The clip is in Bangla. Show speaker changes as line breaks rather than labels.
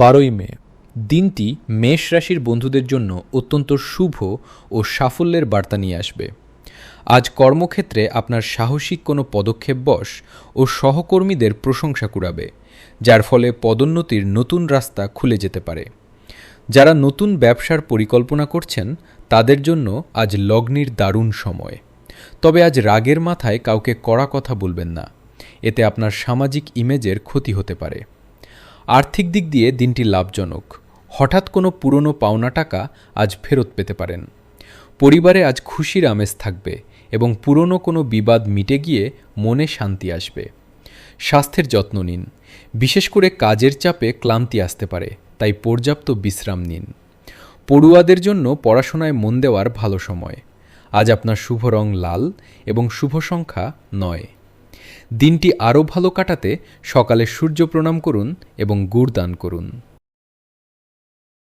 12 মে দিনটি মেষ রাশির বন্ধুদের জন্য অত্যন্ত শুভ ও সাফল্যের বার্তা নিয়ে আসবে। আজ কর্মক্ষেত্রে আপনার সাহসিক কোনো পদক্ষেপবশ ও সহকর্মীদের প্রশংসা কুড়াবে, যার ফলে পদোন্নতির নতুন রাস্তা খুলে যেতে পারে। যারা নতুন ব্যবসার পরিকল্পনা করছেন তাদের জন্য আজ লগ্নির দারুণ সময়। তবে আজ রাগের মাথায় কাউকে কড়া কথা বলবেন না, এতে আপনার সামাজিক ইমেজের ক্ষতি হতে পারে। আর্থিক দিক দিয়ে দিনটি লাভজনক। হঠাৎ কোনো পুরনো পাওনা টাকা আজ ফেরত পেতে পারেন। পরিবারে আজ খুশির আমেজ থাকবে এবং পুরনো কোনো বিবাদ মিটে গিয়ে মনে শান্তি আসবে। স্বাস্থ্যের যত্ন নিন, বিশেষ করে কাজের চাপে ক্লান্তি আসতে পারে, তাই পর্যাপ্ত বিশ্রাম নিন। পড়ুয়াদের জন্য পড়াশোনায় মন দেওয়ার ভালো সময়। আজ আপনার শুভ রং লাল এবং শুভ সংখ্যা 9। দিনটি আরও ভালো কাটাতে সকালে সূর্য প্রণাম করুন এবং গুড় দান করুন।